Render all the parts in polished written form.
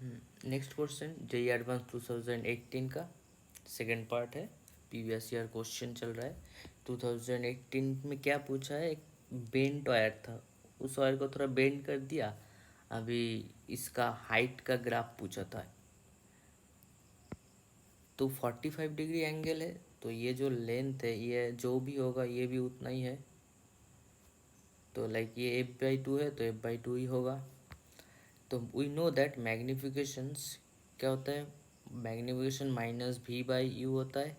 Next question JEE advance 2018 का second part है। Previous year question चल रहा है। 2018 में क्या पूछा है, एक बेंट वायर था, उस वायर को थोड़ा बेंड कर दिया। अभी इसका हाइट का ग्राफ पूछा था। तो 45 डिग्री एंगल है, तो ये जो लेंथ है ये जो भी होगा ये भी उतना ही है। तो लाइक ये f/2 है तो f/2 ही होगा। तो वी नो दैट मैग्निफिकेशंस क्या होता है, मैग्निफिकेशन माइनस v/u होता है।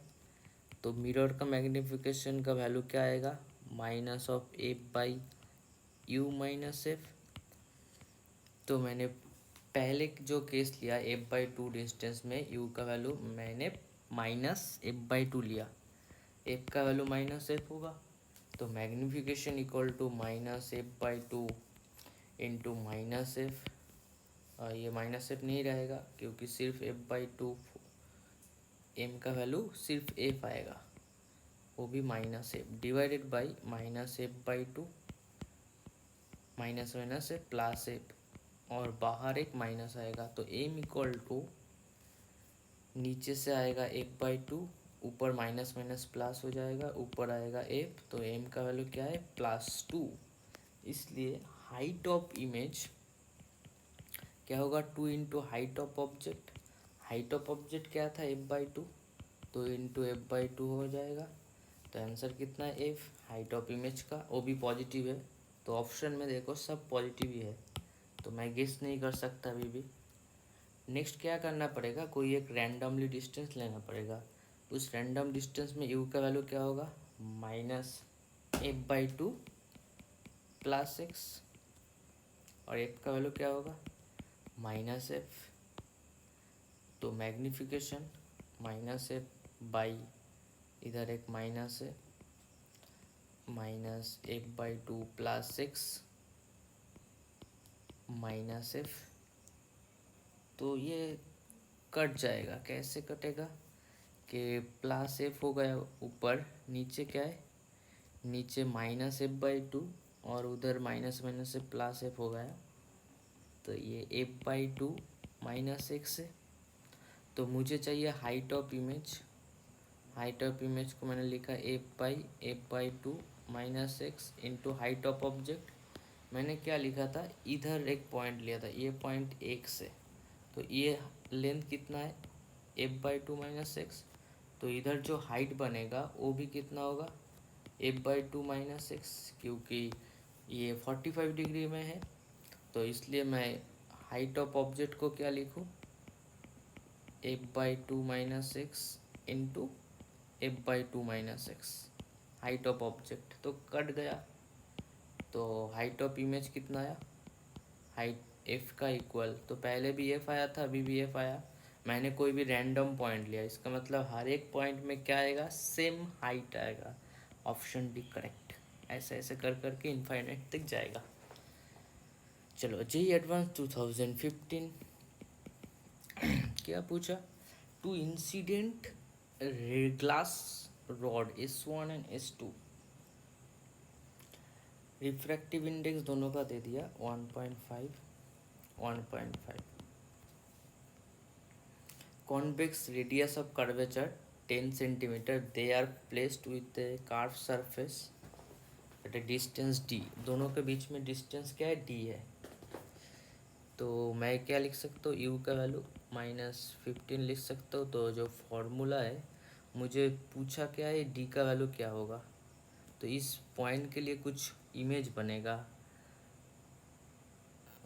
तो मिरर का मैग्निफिकेशन का वैल्यू क्या आएगा, minus of f/u minus F. तो मैंने पहले जो केस लिया f/2 डिस्टेंस में u का वैल्यू मैंने माइनस f/2 लिया, f का वैल्यू माइनस एफ होगा। तो magnification equal to minus f/2 into minus F. ये माइनस एफ नहीं रहेगा क्योंकि सिर्फ f/2 m का वैल्यू सिर्फ f आएगा, वो भी minus F divided by minus f/2 minus minus F plus F, और बाहर एक माइनस आएगा। तो m इक्वल टू नीचे से आएगा f/2, ऊपर माइनस माइनस प्लस हो जाएगा, ऊपर आएगा f। तो m का वैल्यू क्या है, +2। इसलिए हाइट ऑफ इमेज क्या होगा, 2 into height of object. Height of object क्या था, f/2, तो इंटू f/2 हो जाएगा। तो आंसर कितना है, f। हाइट ऑफ इमेज का वो भी पॉजिटिव है, तो ऑप्शन में देखो सब पॉजिटिव ही है, तो मैं गेस नहीं कर सकता अभी भी। नेक्स्ट क्या करना पड़ेगा, कोई एक रैंडमली डिस्टेंस लेना पड़ेगा। उस रैंडम डिस्टेंस में u का वैल्यू क्या होगा, माइनस f/2 प्लस एक्स, और f का वैल्यू क्या होगा, माइनस एफ। तो मैग्निफिकेशन माइनस एफ बाई, इधर एक माइनस है, minus f/2 plus x minus F. तो ये कट जाएगा, कैसे कटेगा कि प्लस एफ हो गया ऊपर, नीचे क्या है, नीचे माइनस f/2 और उधर माइनस माइनस से प्लस एफ हो गया। तो ये f/2 माइनस एक्स है। तो मुझे चाहिए height of image. Height of image को मैंने लिखा f/2 minus x into height of object. मैंने क्या लिखा था, इधर एक पॉइंट लिया था, ये पॉइंट एक्स है, तो ये लेंथ कितना है, f/2 माइनस एक्स। तो इधर जो हाइट बनेगा वो भी कितना होगा, f/2 माइनस एक्स, क्योंकि ये 45 डिग्री में है। तो इसलिए मैं हाइट ऑफ ऑब्जेक्ट को क्या लिखूँ, f/2 minus x into f/2 minus x, height of object तो कट गया। तो हाइट ऑफ इमेज कितना आया, हाइट f का इक्वल, तो पहले भी f आया था अभी भी f आया। मैंने कोई भी रैंडम पॉइंट लिया, इसका मतलब हर एक पॉइंट में क्या आएगा, सेम हाइट आएगा। Option D correct. ऐसे ऐसे कर करके इनफाइनाइट तक जाएगा। चलो जेईई एडवांस 2015 क्या पूछा, two incident glass rod S1 and S2, refractive index दोनों का दे दिया 1.5 1.5, convex radius of curvature 10 centimetre, they are placed with a curved surface at a distance d। दोनों के बीच में डिस्टेंस क्या है, d है। तो मैं क्या लिख सकता हूँ, u का वैल्यू -15 लिख सकता हूँ। तो जो फॉर्मूला है, मुझे पूछा क्या है, d का वैल्यू क्या होगा। तो इस पॉइंट के लिए कुछ इमेज बनेगा।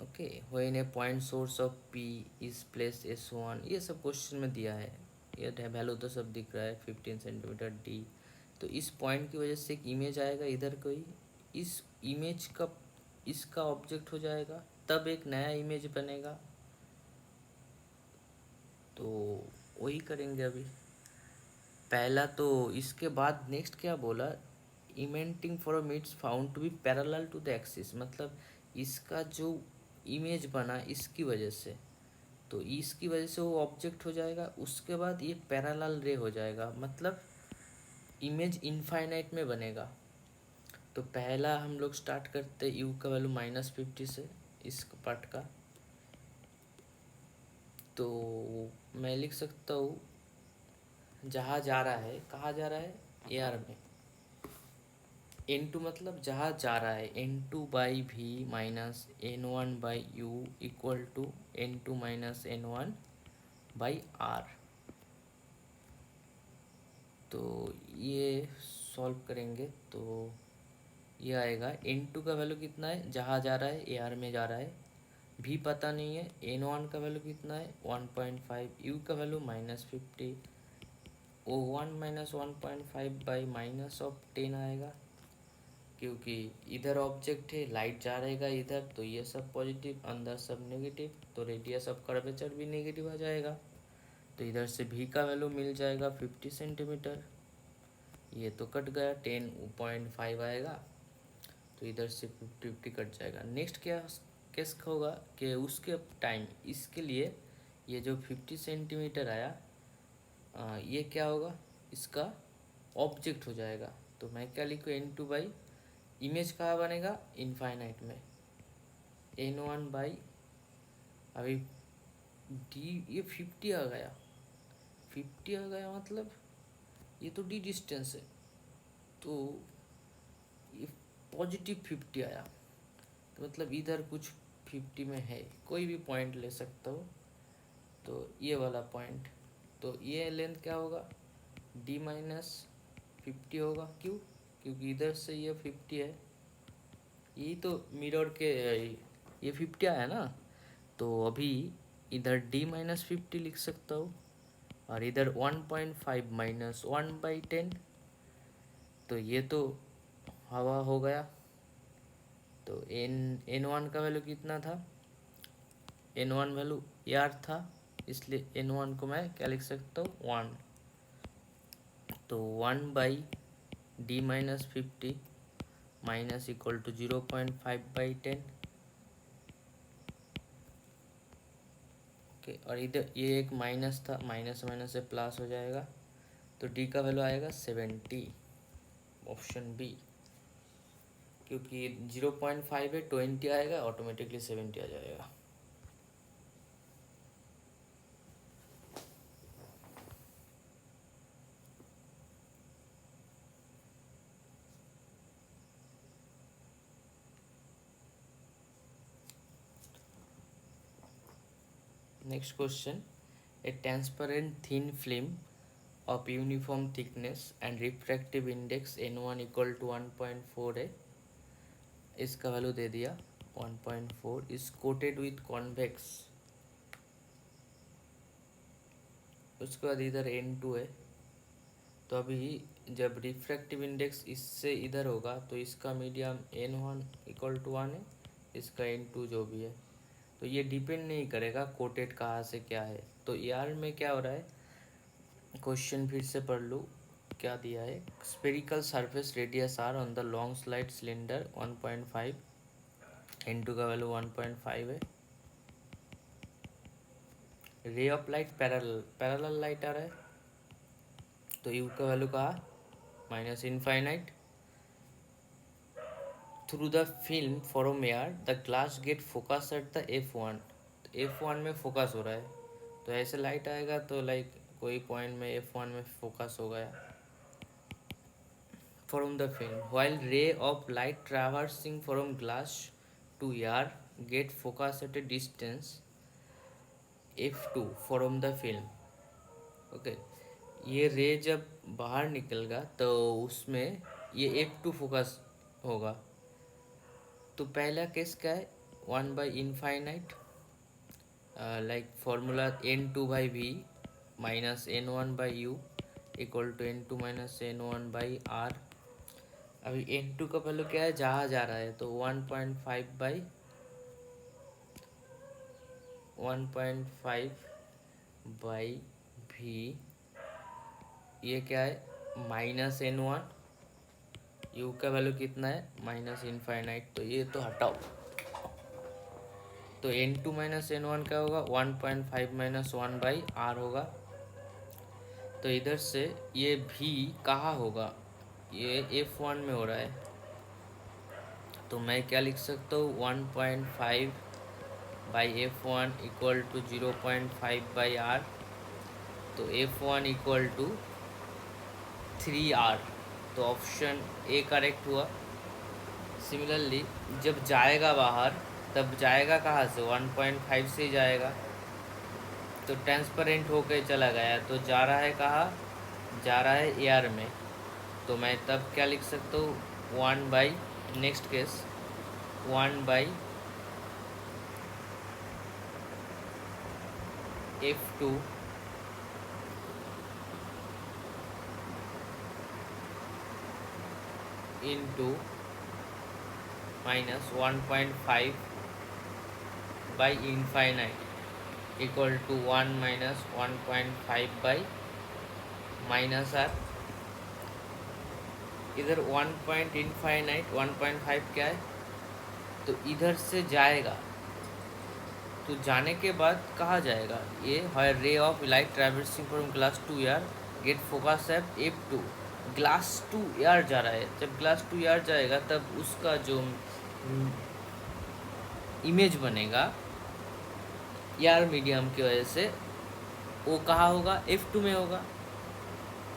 Okay, when A point source of p is place S1, ये सब क्वेश्चन में दिया है, ये वैल्यू तो सब दिख रहा है 15 सेंटीमीटर d। तो इस पॉइंट की वजह से एक इमेज आएगा इधर कोई, इस इमेज का इसका ऑब्जेक्ट हो जाएगा, तब एक नया इमेज बनेगा। तो वही करेंगे अभी। पहला तो इसके बाद नेक्स्ट क्या बोला, emanating from its found to be parallel to the axis, मतलब इसका जो इमेज बना इसकी वजह से, तो इसकी वजह से वो ऑब्जेक्ट हो जाएगा। उसके बाद ये पैरेलल रे हो जाएगा, मतलब इमेज इनफाइनाइट में बनेगा। तो पहला हम लोग स्टार्ट करते यू का वैल्यू -50 से, इस पार्ट का तो मैं लिख सकता हूँ जहाँ जा रहा है, कहाँ जा रहा है, एयर में। N2 मतलब जहाँ जा रहा है, N2 by v minus N1 by u equal to N2 minus N1 by R. तो ये सॉल्व करेंगे तो ये आएगा N2 का वैल्यू कितना है, जहाँ जा रहा है एयर में जा रहा है, भी पता नहीं है, N1 का वैल्यू कितना है 1.5, यू का वैल्यू -50, ओ 1 माइनस 1.5 बाई माइनस ऑफ 10 आएगा, क्योंकि इधर ऑब्जेक्ट है, लाइट जा रहेगा इधर, तो ये सब पॉजिटिव, अंदर सब नेगेटिव, तो रेडियस ऑफ कर्वेचर भी नेगेटिव आ जाएगा। तो इधर से भी का वैल्यू मिल जाएगा 50 सेंटीमीटर, ये तो कट गया, 10.5 आएगा, तो इधर से 50 कट जाएगा। नेक्स्ट क्या केस होगा कि उसके टाइम इसके लिए ये जो 50 सेंटीमीटर आया, ये क्या होगा, इसका ऑब्जेक्ट हो जाएगा। तो मैं क्या लिखूँ, N2 बाई इमेज कहाँ बनेगा, इनफाइनाइट में, N1 बाई, अभी डी ये 50 आ गया, 50 आ गया मतलब ये तो डी डिस्टेंस है, तो ये पॉजिटिव 50 आया, तो मतलब इधर कुछ 50 में है, कोई भी पॉइंट ले सकता हो, तो ये वाला पॉइंट, तो ये लेंथ क्या होगा, डी माइनस 50 होगा, क्यों, क्योंकि इधर से ये 50 है, यही तो मिरर के ये 50 आया ना, तो अभी इधर डी माइनस 50 लिख सकता हूँ, और इधर 1.5 माइनस 1/10, तो ये तो हवा हो गया। तो N1 का वैल्यू कितना था, N1 वैल्यू यार था, इसलिए N1 को मैं क्या लिख सकता हूँ, 1, तो 1 by D minus 50 minus equal to 0.5/10। Okay, और इधर ये एक माइनस था, माइनस माइनस से प्लस हो जाएगा, तो डी का वैल्यू आएगा 70, ऑप्शन बी, क्योंकि 0.5 है, 20 आएगा, ऑटोमेटिकली 70 आ जाएगा। Next question, a transparent thin film of uniform thickness and refractive index N1 equal to 1.4 है, इसका वैल्यू दे दिया 1.4, is coated with convex, उसके बाद इधर N2 है, तो अभी जब रिफ्रैक्टिव इंडेक्स इससे इधर होगा तो इसका मीडियम N1 इक्वल टू 1 है, इसका N2 जो भी है, तो ये डिपेंड नहीं करेगा कोटेड कहाँ से क्या है। तो यार में क्या हो रहा है, क्वेश्चन फिर से पढ़ लूँ, क्या दिया है, spherical surface radius R on the long slide cylinder 1.5, N2 का वैल्यू 1.5 है, ray of light parallel light आ रहा है, तो यू का वैल्यू कहा minus infinite, through the film from air the glass get focus at the F1, F1 में focus हो रहा है, तो ऐसे लाइट आएगा तो लाइक कोई पॉइंट में F1 में फोकस हो गया, from the film, while ray of light traversing from glass to air get focus at a distance F2 from the film. Okay, ये रे जब बाहर निकलेगा तो उसमें ये F2 फोकस होगा, तो पहला केस क्या है, 1 by infinite, like formula N2 by v minus N1 by u equal to N2 minus N1 by R. अभी N2 का वैल्यू क्या है, जहाँ जा रहा है, तो 1.5 बाई 1.5 बाई वी, ये क्या है माइनस N1, यू का वैल्यू कितना है माइनस इनफाइनाइट, तो ये तो हटाओ, तो N2 माइनस N1 क्या होगा 1.5 माइनस 1 बाई आर होगा, तो इधर से ये भी कहाँ होगा, ये F1 में हो रहा है, तो मैं क्या लिख सकता हूँ 1.5 by F1 equal to 0.5 by R, तो F1 इक्वल टू 3R, तो ऑप्शन ए करेक्ट हुआ। सिमिलरली जब जाएगा बाहर तब जाएगा कहाँ से, 1.5 से ही जाएगा, तो ट्रांसपेरेंट होके चला गया, तो जा रहा है कहाँ, जा रहा है एयर में। तो मैं तब क्या लिख सकता हूँ, 1 by, next case 1 by F2 into minus 1.5 by infinite equal to 1 minus 1.5 by minus R. इधर 1 पॉइंट इनफाइनाइट 1.5 क्या है, तो इधर से जाएगा, तो जाने के बाद कहाँ जाएगा, ये है ray of light traversing from glass to air get focus at F2, glass to air जा रहा है। जब ग्लास टू एयर जाएगा तब उसका जो इमेज बनेगा एयर मीडियम की वजह से, वो कहाँ होगा, F2 में होगा।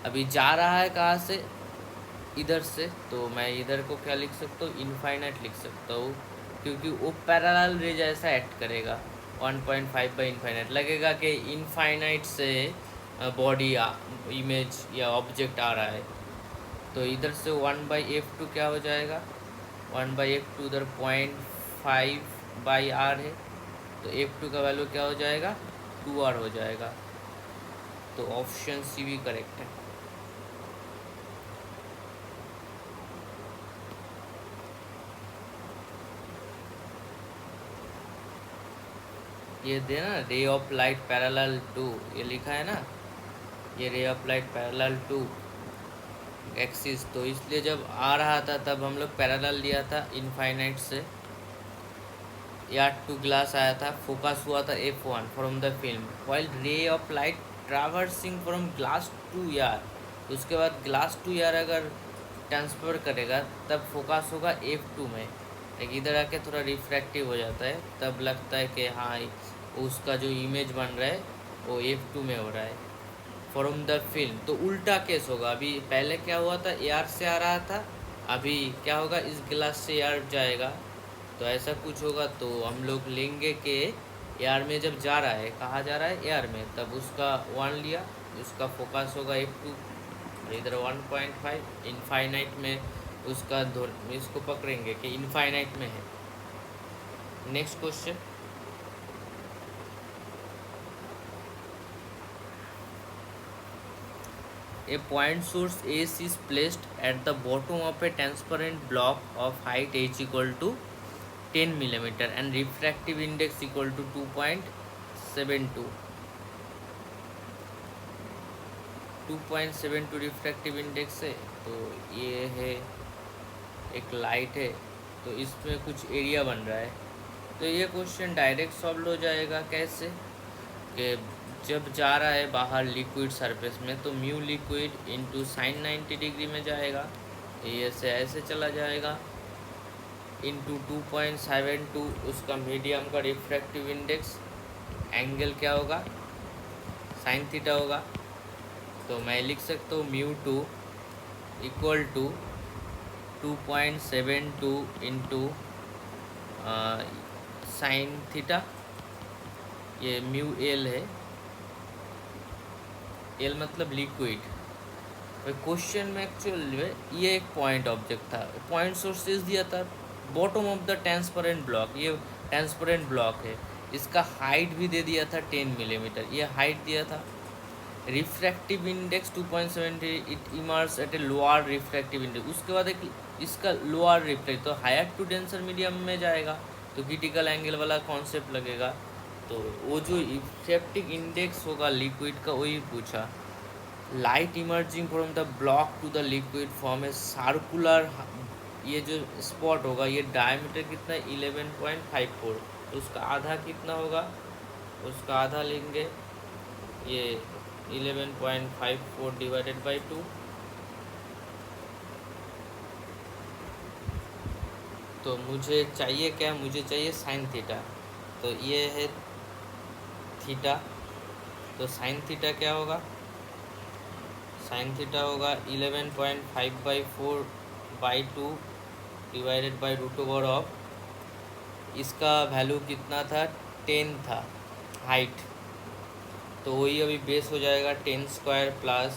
अभी जा रहा है कहाँ से, इधर से, तो मैं इधर को क्या लिख सकता हूँ, इनफाइनाइट लिख सकता हूँ, क्योंकि वो पैरेलल रे जैसा एक्ट करेगा। 1.5 बाई इनफाइनाइट लगेगा कि इनफाइनाइट से बॉडी इमेज या ऑब्जेक्ट आ रहा है, तो इधर से 1 बाई F2 क्या हो जाएगा, 1 बाई F2 उधर 0.5 बाई R है, तो F2 का वैल्यू क्या हो जाएगा, 2R हो जाएगा। तो ऑप्शन सी भी करेक्ट है। ये देना रे ऑफ लाइट पैरेलल टू, ये लिखा है ना, ये ray of light parallel to axis, तो इसलिए जब आ रहा था तब हम लोग पैरेलल लिया था इनफाइनाइट से, या टू ग्लास आया था, फोकस हुआ था F1 from the film, while ray of light traversing from glass to यार, उसके बाद ग्लास टू यार अगर ट्रांसफर करेगा तब फोकस होगा F2 में, लेकिन इधर आके थोड़ा रिफ्रैक्टिव हो जाता है, तब लगता है कि हाँ उसका जो इमेज बन रहा है वो F2 में हो रहा है फ्रॉम द फिल्म। तो उल्टा केस होगा, अभी पहले क्या हुआ था, एयर से आ रहा था, अभी क्या होगा, इस ग्लास से एयर जाएगा, तो ऐसा कुछ होगा। तो हम लोग लेंगे कि एयर में जब जा रहा है, कहाँ जा रहा है, एयर में, तब उसका 1 लिया, उसका फोकस होगा F2, इधर 1.5 इनफाइनाइट में उसका इसको पकड़ेंगे कि इनफाइनाइट में है। Next question, a point source AC is placed at the bottom of a transparent block of height h equal to 10 millimeter and refractive index equal to 2.72 refractive index है। तो ये है एक लाइट है, तो इसमें कुछ एरिया बन रहा है, तो ये क्वेश्चन डायरेक्ट सॉल्व हो जाएगा। कैसे कि जब जा रहा है बाहर लिक्विड सरफेस में, तो mu liquid into sine 90 degree में जाएगा, ये से ऐसे चला जाएगा, इंटू 2.72 उसका मीडियम का रिफ्रैक्टिव इंडेक्स, एंगल क्या होगा, साइन थीटा होगा। तो मैं लिख सकता हूँ mu 2 equal to 2.72 into sine theta, ये म्यू एल है, एल मतलब लिक्विड। क्वेश्चन में एक्चुअल में ये एक पॉइंट ऑब्जेक्ट था, पॉइंट सोर्सेज दिया था bottom of the transparent block, ये ट्रांसपेरेंट ब्लॉक है, इसका हाइट भी दे दिया था 10 मिलीमीटर, ये हाइट दिया था। Refractive index 2.70, it immerse at a lower refractive index, उसके बाद एक इसका लोअर रिफ्रैक्ट, तो हायर टू डेंसर मीडियम में जाएगा, तो क्रिटिकल एंगल वाला कॉन्सेप्ट लगेगा। तो वो जो रिफ्रैक्टिव इंडेक्स होगा लिक्विड का, वही पूछा। Light emerging from the block to the liquid form a circular, ये जो स्पॉट होगा ये डायमीटर कितना है 11.54, तो उसका आधा कितना होगा, उसका आधा लेंगे, ये 11.54 डिवाइडेड बाई 2, तो मुझे चाहिए क्या, मुझे चाहिए साइन थीटा, तो ये है थीटा। तो साइन थीटा क्या होगा? साइन थीटा होगा 11.5/4/2 डिवाइडेड बाई √ओवर ऑफ, इसका वैल्यू कितना था? 10 था हाइट, तो वही अभी बेस हो जाएगा 10² प्लस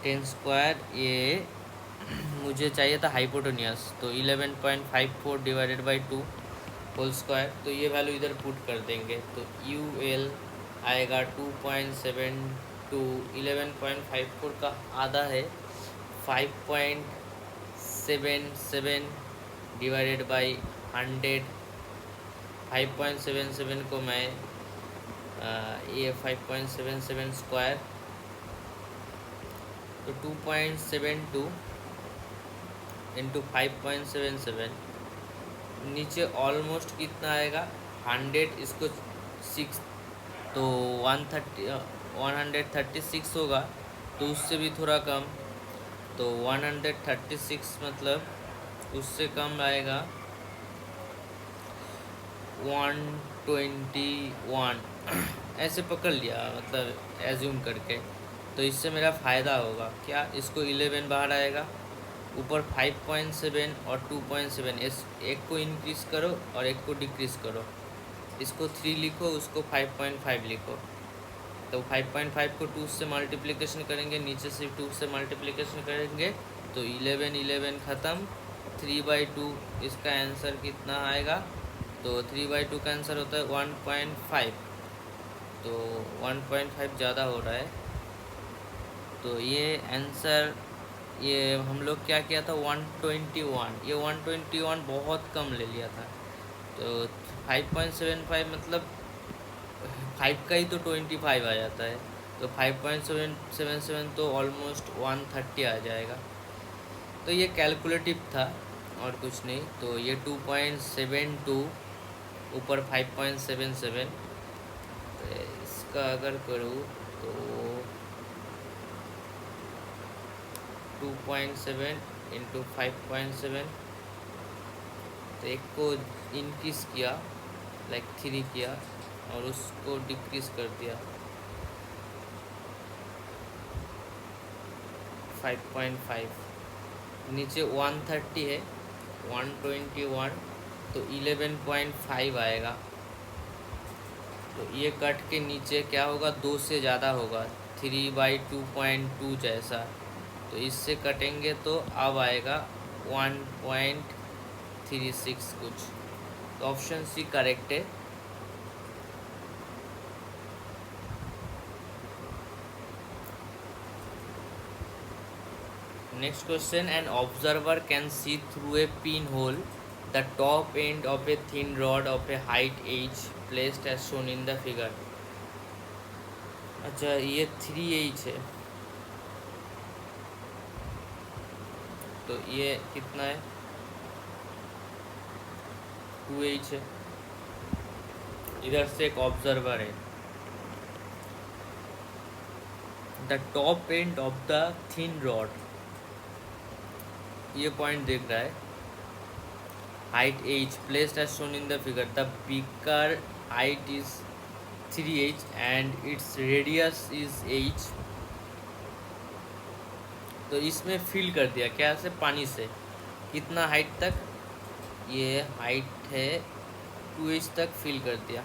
10²। ये मुझे चाहिए था हाइपोटेनियस, तो 11.54 डिवाइडेड बाई 2 होल स्क्वायर। तो ये वैल्यू इधर पुट कर देंगे, तो यू एल आएगा 2.72। 11.54 का आधा है 5.77 डिवाइडेड बाई 100। 5.77 को मैं ये 5.77 स्क्वायर, तो 2.72 इंटू 5.77, नीचे ऑलमोस्ट कितना आएगा? 100, इसको 6, तो 136 होगा, तो उससे भी थोड़ा कम, तो 136 मतलब उससे कम आएगा 121 ऐसे पकड़ लिया, मतलब एज्यूम करके। तो इससे मेरा फ़ायदा होगा क्या? इसको 11 बाहर आएगा, ऊपर 5.7 और 2.7, एक को इंक्रीज़ करो और एक को डिक्रीज़ करो। इसको 3 लिखो, उसको 5.5 लिखो। तो 5.5 को 2 से मल्टीप्लिकेशन करेंगे, नीचे से 2 से मल्टीप्लिकेशन करेंगे, तो 11 ख़त्म, 3/2 इसका आंसर कितना आएगा? तो 3/2 का आंसर होता है 1.5, तो 1.5 ज़्यादा हो रहा है। तो ये आंसर, ये हम लोग क्या किया था? 121, ये 121 बहुत कम ले लिया था। तो 5.75 मतलब 5 का ही तो 25 आ जाता है, तो 5.77 तो ऑलमोस्ट 130 आ जाएगा। तो ये कैलकुलेटिव था और कुछ नहीं। तो ये 2.72 ऊपर 5.77, तो इसका अगर करूँ तो 2.7 इंटू 5.7, तो एक को इंक्रीज़ किया लाइक 3 किया और उसको डिक्रीज़ कर दिया 5.5, नीचे 130 है, 121, तो 11.5 आएगा। तो ये कट के नीचे क्या होगा? 2 से ज़्यादा होगा, 3/2.2 जैसा, तो इससे कटेंगे तो अब आएगा 1.36 कुछ। तो ऑप्शन सी करेक्ट है। Next question, an observer can see through a pinhole the top end of a thin rod of a height h placed as shown in the figure। अच्छा, ये 3h है, तो ये कितना है? 2h है। इधर से एक ऑब्जर्वर है, the top end of the thin rod, ये पॉइंट देख रहा है, height h placed as shown in the figure, the beaker height is 3h and its radius is h। तो इसमें फिल कर दिया क्या से? पानी से। कितना हाइट तक? ये हाइट है 2h तक फिल कर दिया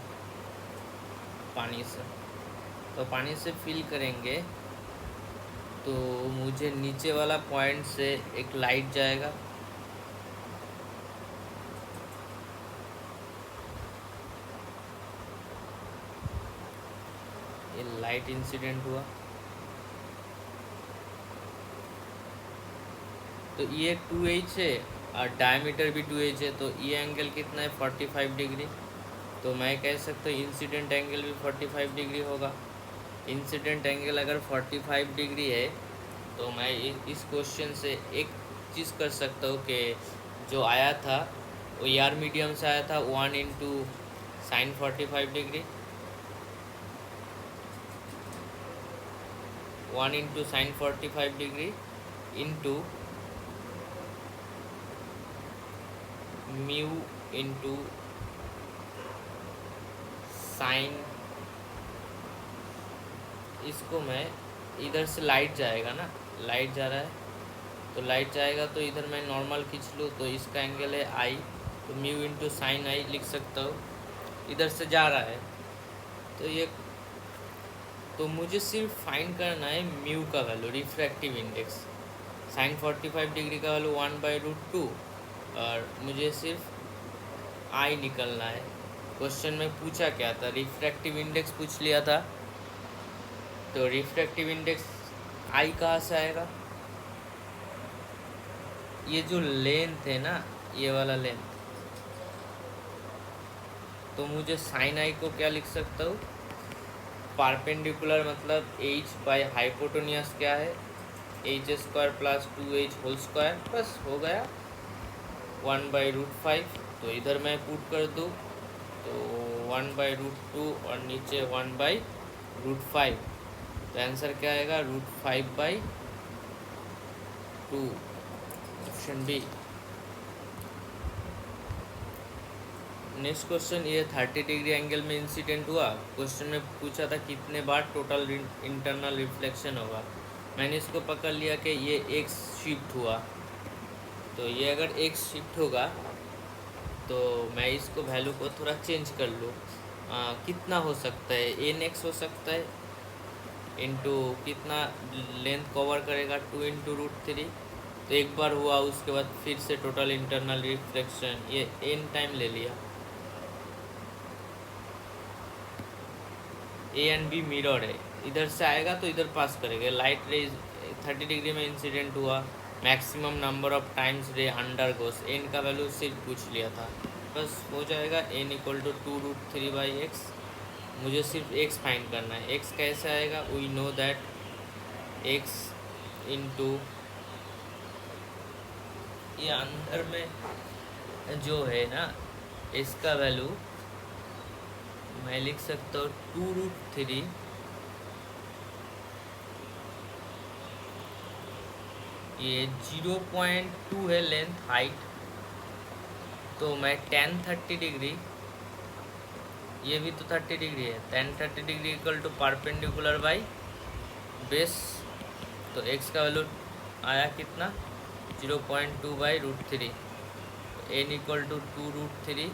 पानी से। तो पानी से फिल करेंगे तो मुझे नीचे वाला पॉइंट से एक लाइट जाएगा, ये लाइट इंसिडेंट हुआ, तो ये 2h है और डायमीटर भी 2h है, तो ये एंगल कितना है? 45 डिग्री। तो मैं कह सकता हूँ इंसिडेंट एंगल भी 45 डिग्री होगा। इंसिडेंट एंगल अगर 45 डिग्री है, तो मैं इस क्वेश्चन से एक चीज़ कर सकता हूँ कि जो आया था वो यार मीडियम से आया था, 1 into sine 45 degree, 1 into sine 45 degree into mu into sign, इसको मैं इधर से लाइट जाएगा ना, लाइट जा रहा है तो लाइट जाएगा तो इधर मैं नॉर्मल खींच लूँ तो इसका एंगल है आई, तो म्यू इंटू साइन आई लिख सकता हूँ। इधर से जा रहा है तो ये, तो मुझे सिर्फ फाइंड करना है म्यू का value, refractive index. Sine 45 degree का वैल्यू 1/√2 और मुझे सिर्फ आई निकलना है। क्वेश्चन में पूछा क्या था, रिफ्रैक्टिव इंडेक्स पूछ लिया था, तो रिफ्रैक्टिव इंडेक्स आई कहाँ से आएगा? ये जो लेंथ है ना, ये वाला लेंथ, तो मुझे साइन आई को क्या लिख सकता हूँ, परपेंडिकुलर मतलब h बाय हाइपोटेन्यूज क्या है, h² plus 2h whole square, बस हो गया 1/√5। तो इधर मैं पुट कर दूँ तो 1/√2 और नीचे 1/√5, तो आंसर क्या आएगा, √5/2, ऑप्शन बी। नेक्स्ट क्वेश्चन, ये 30 डिग्री एंगल में इंसिडेंट हुआ। क्वेश्चन में पूछा था कितने बार टोटल इंटरनल रिफ्लेक्शन होगा। मैंने इसको पकड़ लिया कि ये x शिफ्ट हुआ, तो ये अगर x शिफ्ट होगा तो मैं इसको वैल्यू को थोड़ा चेंज कर लूँ। कितना हो सकता है, nx हो सकता है इंटू कितना लेंथ कवर करेगा, 2 × √3। तो एक बार हुआ, उसके बाद फिर से टोटल इंटरनल रिफ्लेक्शन, ये n टाइम ले लिया। ए एंड बी मिरर है, इधर से आएगा तो इधर पास करेगा। लाइट रे 30 डिग्री में इंसिडेंट हुआ, मैक्सिमम नंबर ऑफ टाइम्स रे अंडर गोस, एन का वैल्यू सिर्फ पूछ लिया था, बस हो जाएगा n = 2√3/x। मुझे सिर्फ x फाइंड करना है। x कैसे आएगा, we know that x into, ये अंदर में जो है ना, इसका वैल्यू मैं लिख सकता हूँ 2√3, ये 0.2 है लेंथ हाइट, तो मैं tan 30 डिग्री, ये भी तो 30 डिग्री है, tan 30 degree = perpendicular by base, तो x का वैल्यू आया कितना, 0.2/√3, n = 2√3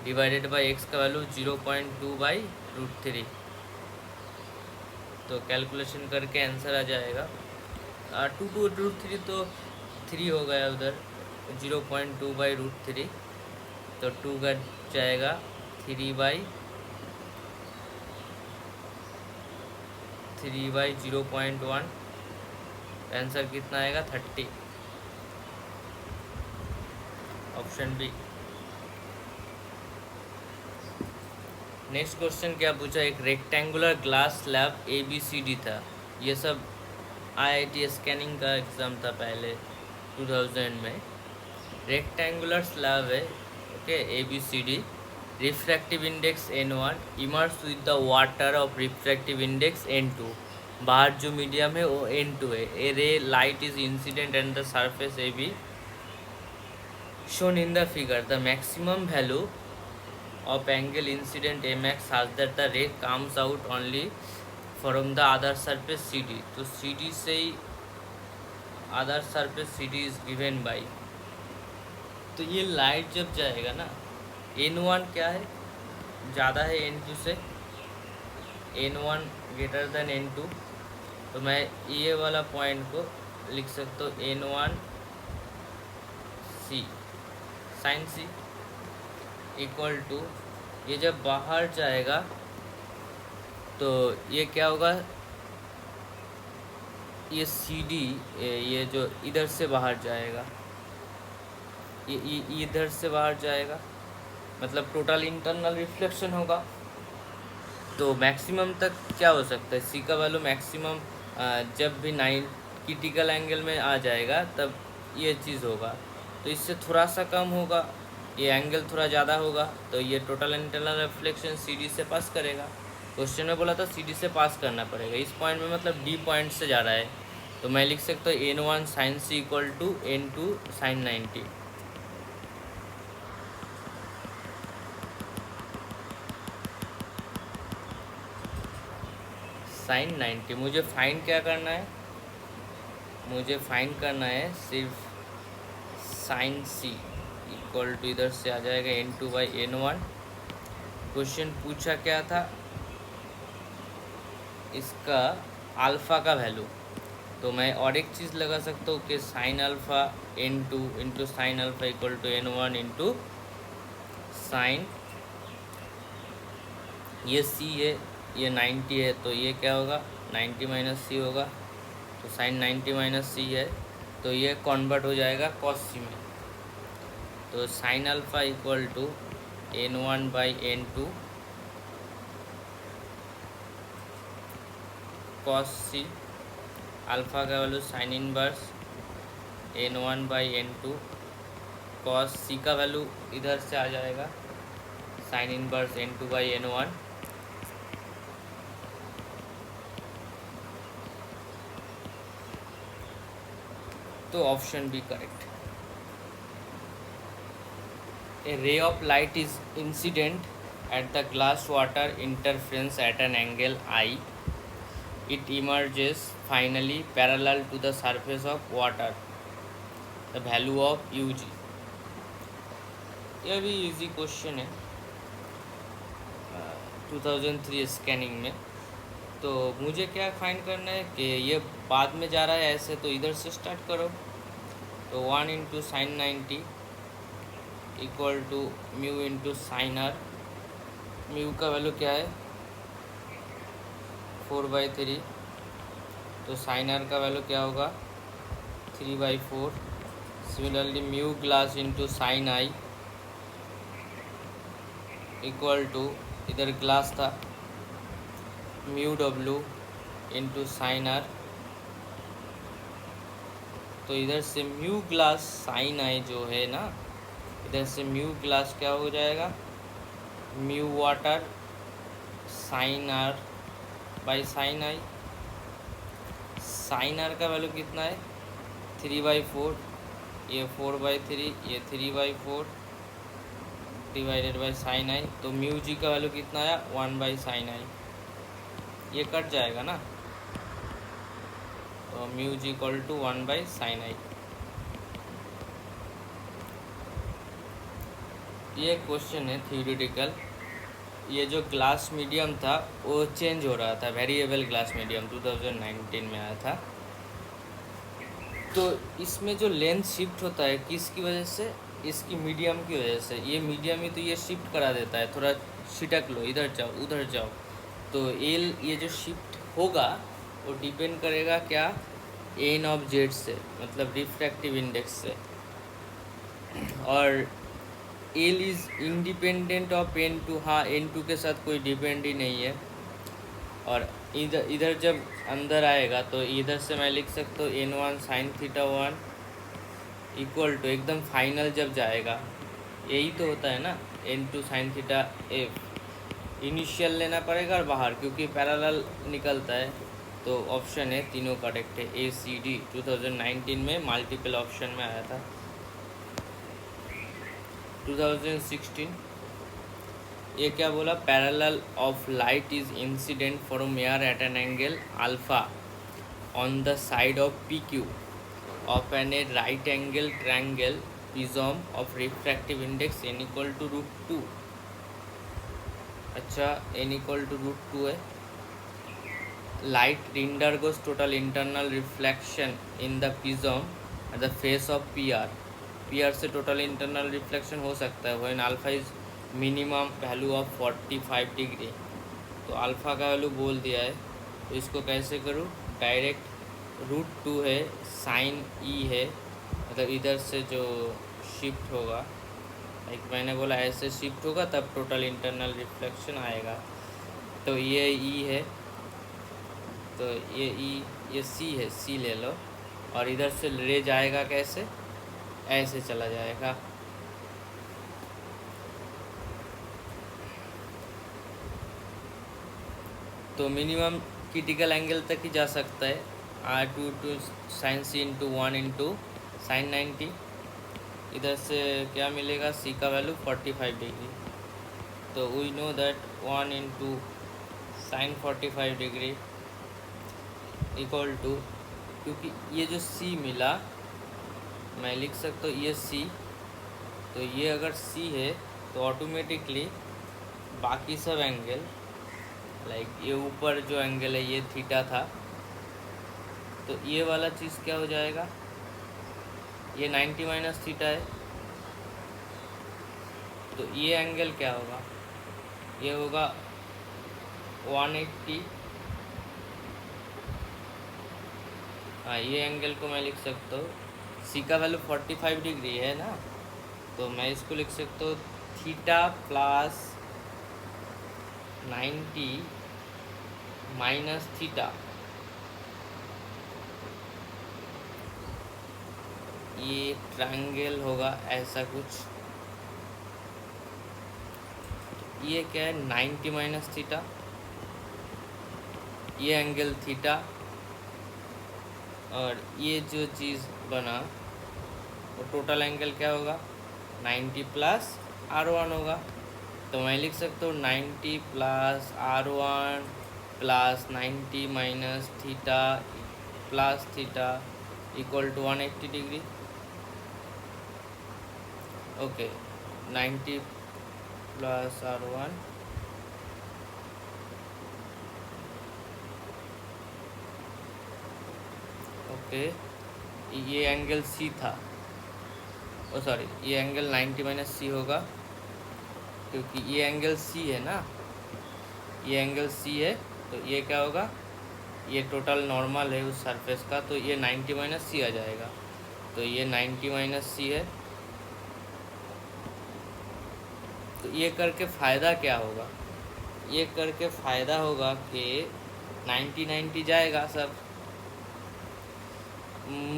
डिवाइडेड बाई x का वैल्यू 0.2/√3। तो कैलकुलेशन करके आंसर आ जाएगा 2√3, तो 3 हो गया उधर, 0.2/√3, तो 2 का जाएगा 3/0.1, आंसर कितना आएगा 30, ऑप्शन बी। नेक्स्ट क्वेश्चन क्या पूछा, एक रेक्टेंगुलर ग्लास स्लैब ABCD था। ये सब IIT स्कैनिंग का एग्ज़ाम था पहले 2000 में। रेक्टेंगुलर स्लैब है, okay, ABCD, refractive index N1, immerse with the water of refractive index N2, बाहर जो मीडियम है वो N2 है। ए रे light is incident and the surface AB shown in the figure. The maximum value of angle incident Max such that the ray comes out only from the other surface CD. तो CD से ही other surface CD is given by, तो ये light जब जाएगा ना, N1 क्या है, ज़्यादा है N2 से, N1 greater than N2, तो मैं ये वाला पॉइंट को लिख सकता हूँ N1 C sine C equal to, ये जब बाहर जाएगा तो ये क्या होगा, ये CD, ये जो इधर से बाहर जाएगा, ये इधर से बाहर जाएगा, मतलब टोटल इंटरनल रिफ्लेक्शन होगा। तो मैक्सिमम तक क्या हो सकता है, C का वैल्यू मैक्सिमम जब भी 9 क्रिटिकल एंगल में आ जाएगा तब ये चीज़ होगा, तो इससे थोड़ा सा कम होगा, ये एंगल थोड़ा ज़्यादा होगा, तो ये टोटल इंटरनल रिफ्लेक्शन CD से पास करेगा। क्वेश्चन में बोला था CD से पास करना पड़ेगा, इस पॉइंट में मतलब D पॉइंट से जा रहा है, तो मैं लिख सकता हूँ N1 sine C equal to N2 sine 90। Sine 90। मुझे फाइंड क्या करना है, मुझे फाइंड करना है सिर्फ साइन सी इक्वल टू, इधर से आ जाएगा n2/n1। क्वेश्चन पूछा क्या था, इसका अल्फ़ा का वैल्यू। तो मैं और एक चीज़ लगा सकता हूँ कि sine alpha n2 into sine alpha equal to n1 into sine, ये c है, ये 90 है, तो ये क्या होगा 90 माइनस सी होगा। तो साइन 90 माइनस सी है, तो ये कन्वर्ट हो जाएगा कॉस सी में। तो sine alpha equal to n1/n2 cos C, alpha का value sine inverse n1/n2 cos C का वैल्यू इधर से आ जाएगा साइन इनवर्स n2/n1। तो option B correct. A ray of light is incident at the glass water interference at an angle I. It emerges finally parallel to the surface of water. The value of Ug. यह भी easy question है 2003 scanning में। तो मुझे क्या find करना है कि ये बाद में जा रहा है ऐसे, तो इधर से स्टार्ट करो। तो 1 into sine 90 equal to mu into sine R. Mu का वैल्यू क्या है 4/3, तो साइन आर का वैल्यू क्या होगा 3/4। Similarly mu glass into sine I equal to, इधर ग्लास था, mu W into sine R. तो इधर से म्यू ग्लास साइन आई जो है ना, इधर से म्यू ग्लास क्या हो जाएगा mu water sine R by sine I. Sine R का वैल्यू कितना है 3/4, ये 4/3, ये 3/4 डिवाइडेड बाई साइन आई। तो म्यू जी का वैल्यू कितना आया 1/साइन आई, ये कट जाएगा ना। तो म्यू जी इक्वल टू 1/साइन आई। ये क्वेश्चन है थ्योरेटिकल। ये जो ग्लास मीडियम था वो चेंज हो रहा था, वेरिएबल ग्लास मीडियम 2019 में आया था। तो इसमें जो लेंथ शिफ्ट होता है किसकी वजह से, इसकी मीडियम की वजह से। ये मीडियम ही तो ये शिफ्ट करा देता है, थोड़ा छिटक लो, इधर जाओ उधर जाओ। तो एल ये जो शिफ्ट होगा वो डिपेंड करेगा क्या एन ऑफ जेड से, मतलब रिफ्रैक्टिव इंडेक्स से। और L is independent of n2, हाँ n2 के साथ कोई डिपेंड ही नहीं है। और इधर जब अंदर आएगा तो इधर से मैं लिख सकता हूँ n1 sine theta 1 equal to, एकदम फाइनल जब जाएगा यही तो होता है ना n2 sine theta F. Initial लेना पड़ेगा और बाहर, क्योंकि पैरेलल निकलता है। तो ऑप्शन है तीनों करेक्ट है, ए सी डी 2019 में मल्टीपल ऑप्शन में आया था। 2016 ये क्या बोला, parallel of light is incident from air at an angle alpha on the side of P Q of an a right angle triangle prism of refractive index n equal to √2। अच्छा n equal to √2 है। Light undergoes total internal reflection in the prism at the face of PR। PR से total internal reflection हो सकता है when alpha is minimum value of 45 degree. तो alpha का value बोल दिया है, तो इसको कैसे करूँ डायरेक्ट, √2 है साइन ई है, मतलब इधर से जो शिफ्ट होगा, एक मैंने बोला ऐसे शिफ्ट होगा तब टोटल इंटरनल रिफ्लेक्शन आएगा। तो ये ई है, तो ये ई, ये सी है, सी ले लो। और इधर से रे जाएगा कैसे, ऐसे चला जाएगा। तो मिनिमम क्रिटिकल एंगल तक ही जा सकता है, R2 sine C into 1 into sine 90। इधर से क्या मिलेगा, सी का वैल्यू 45 डिग्री। तो we know that 1 into sine 45 degree equal to, क्योंकि ये जो सी मिला मैं लिख सकता हूँ ये सी, तो ये अगर सी है तो ऑटोमेटिकली बाकी सब एंगल, लाइक ये ऊपर जो एंगल है ये थीटा था, तो ये वाला चीज़ क्या हो जाएगा, ये 90 माइनस थीटा है, तो ये एंगल क्या होगा, ये होगा 180। हाँ, ये एंगल को मैं लिख सकता हूँ, सी का वैल्यू 45 डिग्री है ना, तो मैं इसको लिख सकता हूँ थीटा प्लस 90 माइनस थीटा। ये ट्रायंगल होगा ऐसा कुछ, ये क्या है 90 माइनस थीटा, ये एंगल थीटा, और ये जो चीज़ बना वो टोटल एंगल क्या होगा 90 प्लस R1 होगा। तो मैं लिख सकता हूँ 90 plus R1 plus 90 minus theta plus theta equal to 180 degree. Okay, 90 plus R1 okay, ये एंगल सी था, ओ सॉरी, ये एंगल 90 माइनस सी होगा, क्योंकि ये एंगल सी है ना, ये एंगल सी है, तो ये क्या होगा, ये टोटल नॉर्मल है उस सरफेस का, तो ये 90 माइनस सी आ जाएगा, तो ये 90 माइनस सी है। तो ये करके फ़ायदा क्या होगा, ये करके फ़ायदा होगा कि 90 जाएगा सब,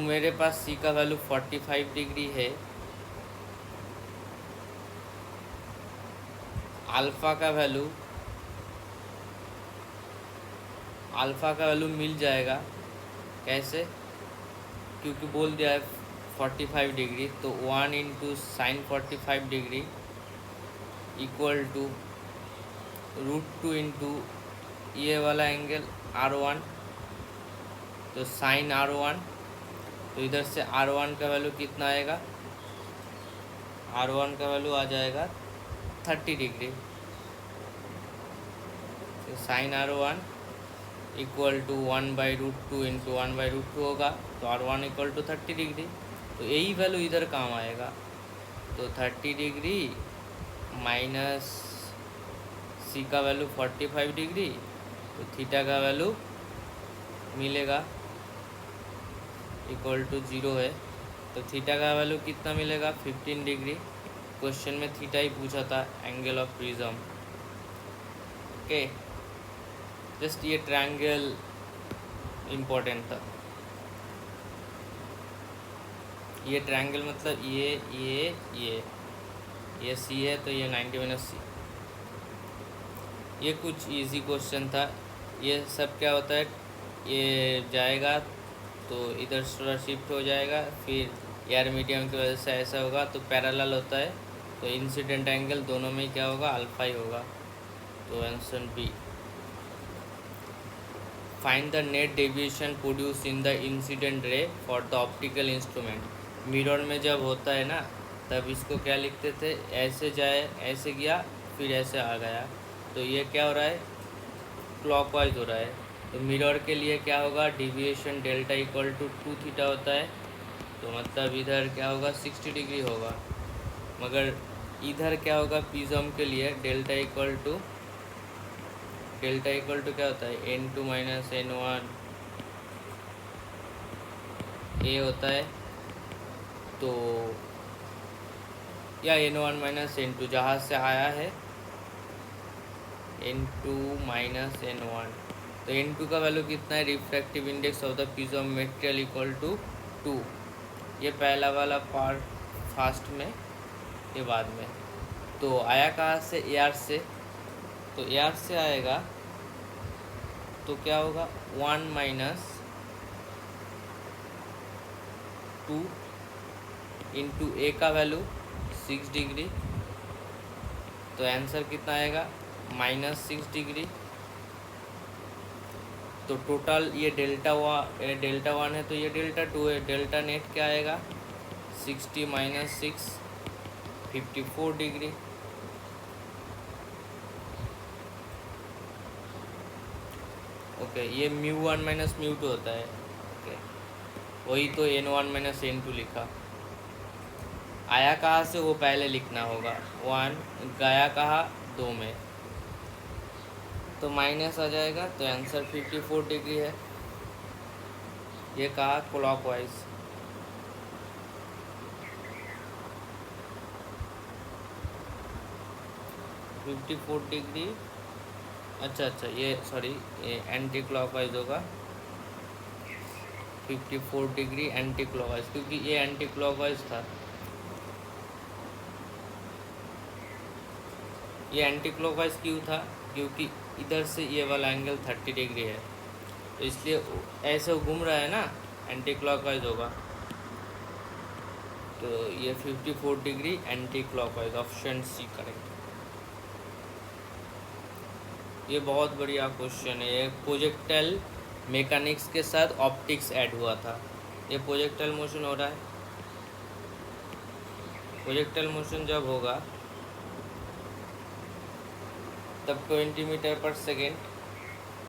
मेरे पास सी का वैल्यू 45 डिग्री है, अल्फ़ा का वैल्यू मिल जाएगा, कैसे, क्योंकि बोल दिया है 45 डिग्री, तो 1 into sine 45 degree equal to √2 into ये वाला एंगल R1, तो साइन R1, तो इधर से R1 का वैल्यू कितना आएगा, R1 का वैल्यू आ जाएगा 30 डिग्री, तो sign R1 equal to 1/√2 into 1/√2 होगा, तो R1 इक्वल टू 30 डिग्री, तो यही वैल्यू इधर काम आएगा, तो 30 डिग्री माइनस सी का वैल्यू 45 डिग्री, तो थीटा का वैल्यू मिलेगा इक्वल टू 0 है, तो थीटा का वैल्यू कितना मिलेगा 15 डिग्री। क्वेश्चन में थीटा ही पूछा था, angle of prism. Okay, just ये ट्रायंगल इम्पोर्टेंट था, ये ट्रायंगल मतलब ये सी है, तो ये 90 माइनस सी, ये कुछ इजी क्वेश्चन था। ये सब क्या होता है, ये जाएगा तो इधर थोड़ा शिफ्ट हो जाएगा, फिर एयर मीडियम की वजह से ऐसा होगा, तो पैरेलल होता है, तो इंसिडेंट एंगल दोनों में क्या होगा, अल्फा ही होगा, तो answer B. Find the net deviation produce in the incident ray for the optical instrument. Mirror में जब होता है ना, तब इसको क्या लिखते थे, ऐसे जाए, ऐसे गया, फिर ऐसे आ गया, तो ये क्या हो रहा है, क्लॉकवाइज हो रहा है, तो मिरर के लिए क्या होगा, deviation delta equal to 2 theta होता है, तो मतलब इधर क्या होगा 60 डिग्री होगा, मगर इधर क्या होगा प्रिज्म के लिए डेल्टा इक्वल टू क्या होता है, n2 माइनस n1 ए होता है, तो या n1 माइनस n2 जहाँ से आया है n2 माइनस n1, तो n2 का वैल्यू कितना है, refractive index of the prism material equal to 2, ये पहला वाला पार्ट फास्ट में, ये बाद में। तो आया कहाँ से, एयर से, तो एयर से आएगा, तो क्या होगा 1 माइनस 2 इंटू ए का वैल्यू 6 डिग्री, तो आंसर कितना आएगा -6 डिग्री, तो टोटल ये डेल्टा 1 है, तो ये डेल्टा 2 है। डेल्टा नेट क्या आएगा, 60 माइनस 6 54 डिग्री। ओके, ये μ1 माइनस μ2 होता है। ओके, वही तो n1 माइनस n2 लिखा। आया कहाँ से वो पहले लिखना होगा, 1 गया कहाँ 2 में, तो माइनस आ जाएगा, तो आंसर 54 डिग्री है। ये कहा क्लॉकवाइज। फिफ्टी 54 डिग्री, अच्छा ये सॉरी, ये एंटी क्लॉकवाइज होगा। 54 डिग्री एंटी क्लॉकवाइज, क्योंकि ये एंटी क्लॉकवाइज था। ये एंटी क्लॉकवाइज क्यों था, क्योंकि इधर से ये वाला एंगल 30 डिग्री है, तो इसलिए ऐसे घूम रहा है ना, एंटी क्लॉकवाइज होगा। तो ये 54 degree anti clockwise, option C correct. ये बहुत बढ़िया क्वेश्चन है। ये प्रोजेक्टाइल मैकेनिक्स के साथ ऑप्टिक्स ऐड हुआ था। ये प्रोजेक्टाइल मोशन हो रहा है, प्रोजेक्टाइल मोशन जब होगा तब 20 मीटर पर सेकेंड